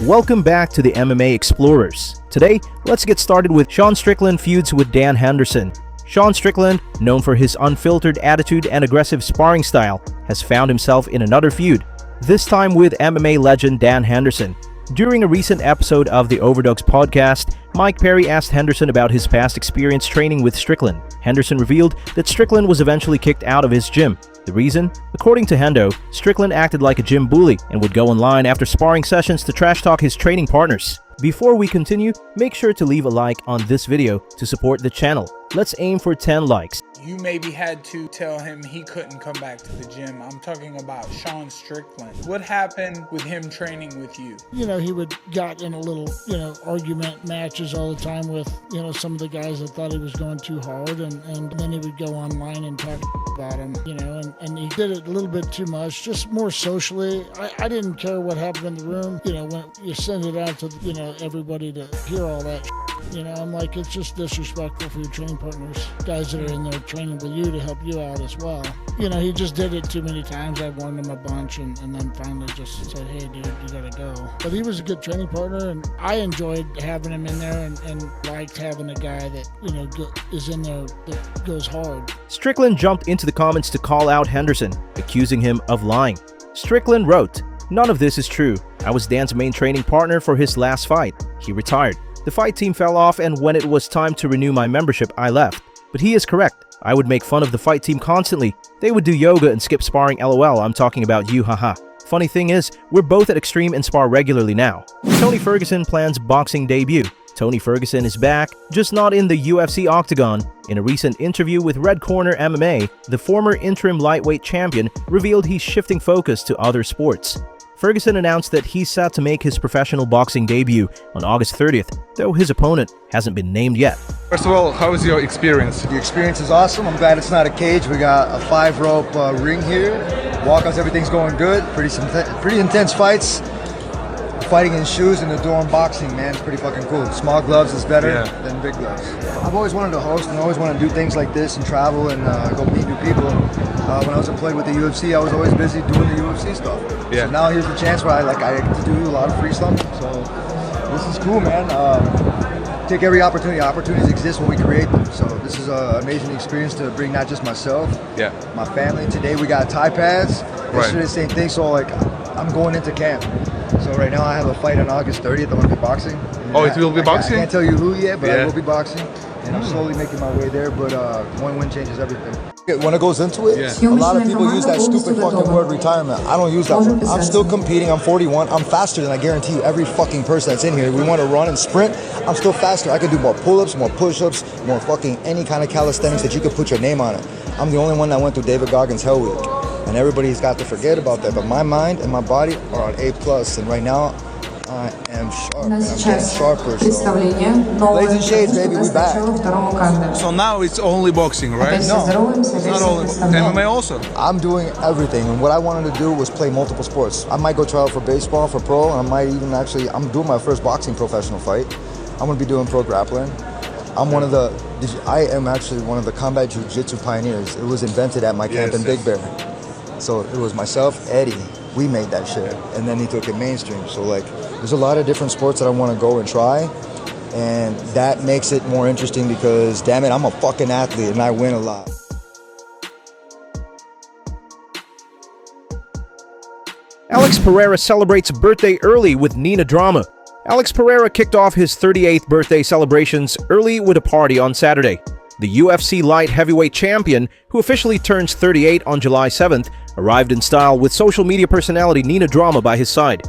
Welcome back to the MMA Explorers. Today, let's get started with Strickland Feuds with Dan Henderson. Strickland, known for his unfiltered attitude and aggressive sparring style, has found himself in another feud, this time with MMA legend Dan Henderson. During a recent episode of the Overdogs podcast, Mike Perry asked Henderson about his past experience training with Strickland. Henderson revealed that Strickland was eventually kicked out of his gym. The reason? According to Hendo, Strickland acted like a gym bully and would go online after sparring sessions to trash talk his training partners. Before we continue, make sure to leave a like on this video to support the channel. Let's aim for 10 likes. You maybe had to tell him he couldn't come back to the gym. I'm talking about Strickland. What happened with him training with you? He got in a little, argument matches all the time with, some of the guys that thought he was going too hard, and then he would go online and talk about him, and he did it a little bit too much, just more socially. I didn't care what happened in the room, when you send it out to, everybody to hear all that. I'm like, it's just disrespectful for your training partners, guys that are in there training with you to help you out as well. He just did it too many times. I warned him a bunch and then finally just said, hey, dude, you gotta go. But he was a good training partner, and I enjoyed having him in there and liked having a guy that, is in there that goes hard. Strickland jumped into the comments to call out Henderson, accusing him of lying. Strickland wrote, "None of this is true. I was Dan's main training partner for his last fight. He retired. The fight team fell off, and when it was time to renew my membership, I left. But he is correct. I would make fun of the fight team constantly. They would do yoga and skip sparring, lol, I'm talking about you, haha. Funny thing is, we're both at Extreme and spar regularly now." Tony Ferguson plans boxing debut. Tony Ferguson is back, just not in the UFC octagon. In a recent interview with Red Corner MMA, the former interim lightweight champion revealed he's shifting focus to other sports. Ferguson announced that he's set to make his professional boxing debut on August 30th, though his opponent hasn't been named yet. First of all, how was your experience? The experience is awesome. I'm glad it's not a cage. We got a 5-rope ring here. Walkouts, everything's going good. Pretty intense fights. Fighting in shoes in the dorm boxing, man, it's pretty fucking cool. Small gloves is better than big gloves. I've always wanted to host and always wanted to do things like this and travel and go meet new people. When I was employed with the UFC, I was always busy doing the UFC stuff. Yeah. So now here's the chance where I get to do a lot of free stuff. So this is cool, man. Take every opportunity. Opportunities exist when we create them. So this is an amazing experience to bring not just myself, my family. Today we got Thai pads. Yesterday the same thing. So I'm going into camp. So right now I have a fight on August 30th. I'm going to be boxing. Oh, it will be boxing? I can't tell you who yet, but I will be boxing. And I'm slowly making my way there, but one win changes everything. When it goes into it, a lot of people use that stupid fucking word retirement. I don't use that word. I'm still competing. I'm 41. I'm faster than I guarantee you every fucking person that's in here. We want to run and sprint. I'm still faster. I could do more pull-ups, more push-ups, more fucking any kind of calisthenics that you could put your name on it. I'm the only one that went through David Goggins' Hell Week. And everybody's got to forget about that. But my mind and my body are on A+. And right now, I am sharp. And I'm getting sharper. So. Blades and shades, baby, we back. So now it's only boxing, right? No, it's not only MMA also. I'm doing everything. And what I wanted to do was play multiple sports. I might go try out for baseball, for pro. And I might even I'm doing my first boxing professional fight. I'm going to be doing pro grappling. I am actually one of the combat jiu-jitsu pioneers. It was invented at my camp in Big Bear. So it was myself, Eddie, we made that shit, and then he took it mainstream. So there's a lot of different sports that I want to go and try, and that makes it more interesting because, damn it, I'm a fucking athlete and I win a lot. Alex Pereira celebrates birthday early with Nina drama. Alex Pereira kicked off his 38th birthday celebrations early with a party on Saturday. The UFC light heavyweight champion, who officially turns 38 on July 7th, arrived in style with social media personality Nina Drama by his side.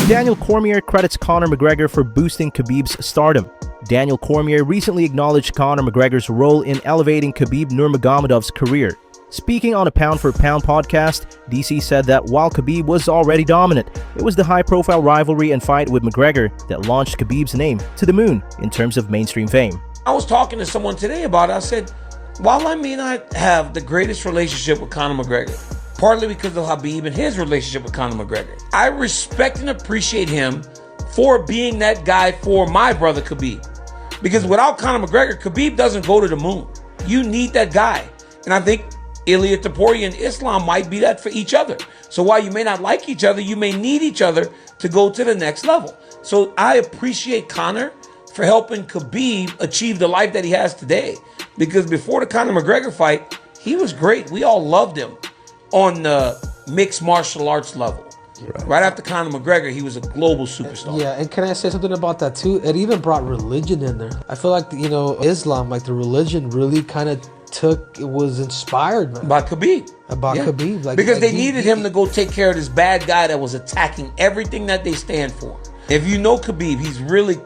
Daniel Cormier credits Conor McGregor for boosting Khabib's stardom. Daniel Cormier recently acknowledged Conor McGregor's role in elevating Khabib Nurmagomedov's career. Speaking on a Pound for Pound podcast, DC said that while Khabib was already dominant, it was the high-profile rivalry and fight with McGregor that launched Khabib's name to the moon in terms of mainstream fame. I was talking to someone today about it. I said, while I may not have the greatest relationship with Conor McGregor, partly because of Khabib and his relationship with Conor McGregor, I respect and appreciate him for being that guy for my brother Khabib. Because without Conor McGregor, Khabib doesn't go to the moon. You need that guy. And I think Ilia, Tapari, and Islam might be that for each other. So while you may not like each other, you may need each other to go to the next level. So I appreciate Conor for helping Khabib achieve the life that he has today. Because before the Conor McGregor fight, he was great. We all loved him on the mixed martial arts level. Right after Conor McGregor, he was a global superstar. Yeah, and can I say something about that too? It even brought religion in there. I feel like, Islam, like the religion really kind of was inspired, man. By Khabib. Khabib. Because they needed him to go take care of this bad guy that was attacking everything that they stand for. If you know Khabib, he's really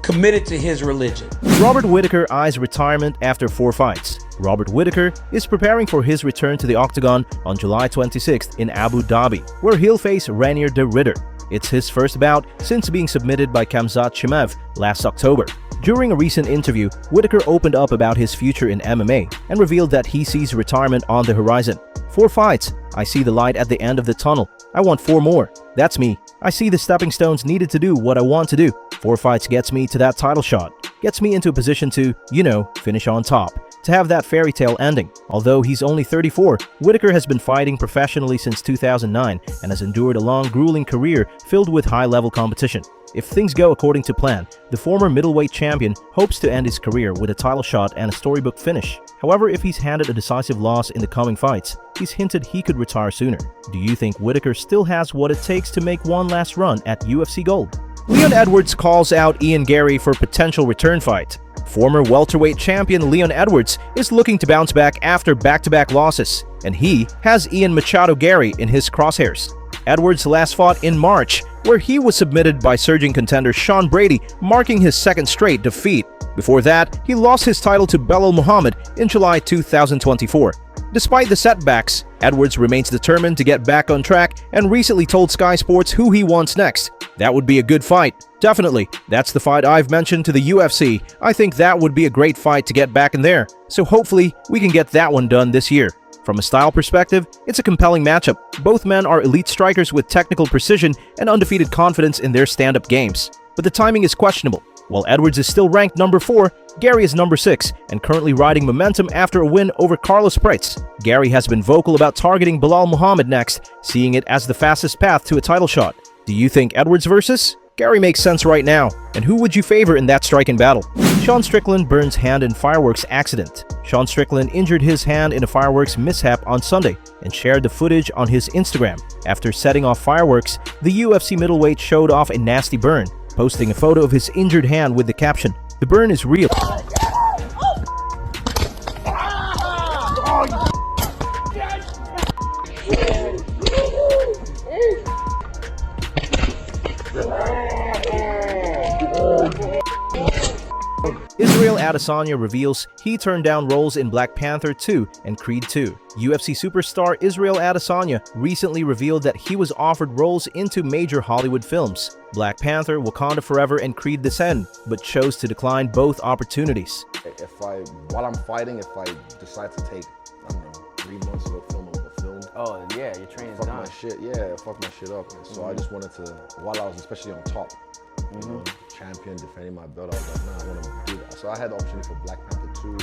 committed to his religion. Robert Whitaker eyes retirement after 4 fights. Robert Whitaker is preparing for his return to the octagon on July 26th in Abu Dhabi, where he'll face Ranier de Ridder. It's his first bout since being submitted by Khamzat Chimaev last October. During a recent interview, Whitaker opened up about his future in MMA and revealed that he sees retirement on the horizon. 4 fights. I see the light at the end of the tunnel. I want 4 more. That's me. I see the stepping stones needed to do what I want to do. 4 fights gets me to that title shot. Gets me into a position to, finish on top. To have that fairy tale ending. Although he's only 34, Whitaker has been fighting professionally since 2009 and has endured a long, grueling career filled with high-level competition. If things go according to plan, the former middleweight champion hopes to end his career with a title shot and a storybook finish. However, if he's handed a decisive loss in the coming fights, he's hinted he could retire sooner. Do you think Whitaker still has what it takes to make one last run at UFC Gold? Leon Edwards calls out Ian Garry for potential return fight. Former welterweight champion Leon Edwards is looking to bounce back after back-to-back losses, and he has Ian Machado Garry in his crosshairs. Edwards last fought in March, where he was submitted by surging contender Sean Brady, marking his second straight defeat. Before that, he lost his title to Belal Muhammad in July 2024. Despite the setbacks, Edwards remains determined to get back on track and recently told Sky Sports who he wants next. That would be a good fight. Definitely. That's the fight I've mentioned to the UFC. I think that would be a great fight to get back in there. So hopefully, we can get that one done this year. From a style perspective, it's a compelling matchup. Both men are elite strikers with technical precision and undefeated confidence in their stand-up games. But the timing is questionable. While Edwards is still ranked number 4, Garry is number 6 and currently riding momentum after a win over Carlos Prates. Garry has been vocal about targeting Belal Muhammad next, seeing it as the fastest path to a title shot. Do you think Edwards versus? Garry makes sense right now. And who would you favor in that striking battle? Sean Strickland burns hand in fireworks accident. Sean Strickland injured his hand in a fireworks mishap on Sunday and shared the footage on his Instagram. After setting off fireworks, the UFC middleweight showed off a nasty burn, posting a photo of his injured hand with the caption, "The burn is real." Israel Adesanya reveals he turned down roles in Black Panther 2 and Creed 2. UFC superstar Israel Adesanya recently revealed that he was offered roles into major Hollywood films, Black Panther, Wakanda Forever, and Creed Descend, but chose to decline both opportunities. While I'm fighting, if I decide to take, 3 months to film a film. Oh yeah, your training's fuck done. My shit, fuck my shit up. So I just wanted to, while I was especially on top, champion, defending my belt, I was like, nah, I want to do that. So I had the opportunity for Black Panther 2.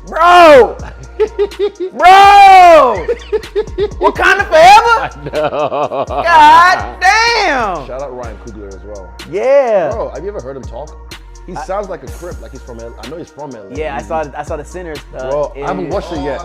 Bro! Bro! Wakanda Forever? I know. God damn! Shout out Ryan Coogler as well. Yeah. Bro, have you ever heard him talk? He sounds like a Crip, like he's from LA. I know he's from LA. Yeah, I saw the Sinners. Bro, I haven't watched it yet.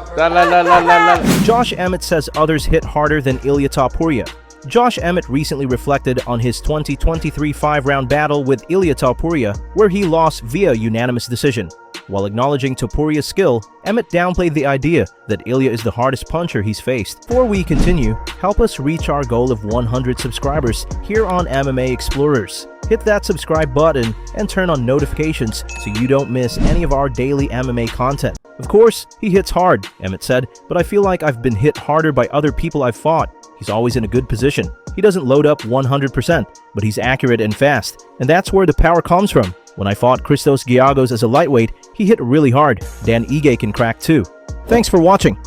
Josh Emmett says others hit harder than Ilia Topuria. Josh Emmett recently reflected on his 2023 5-round battle with Ilia Topuria, where he lost via unanimous decision. While acknowledging Tapari's skill, Emmett downplayed the idea that Ilia is the hardest puncher he's faced. Before we continue, help us reach our goal of 100 subscribers here on MMA Explorers. Hit that subscribe button and turn on notifications so you don't miss any of our daily MMA content. Of course, he hits hard, Emmett said, but I feel like I've been hit harder by other people I've fought. He's always in a good position. He doesn't load up 100%, but he's accurate and fast, and that's where the power comes from. When I fought Christos Giagos as a lightweight, he hit really hard. Dan Ige can crack too. Thanks for watching.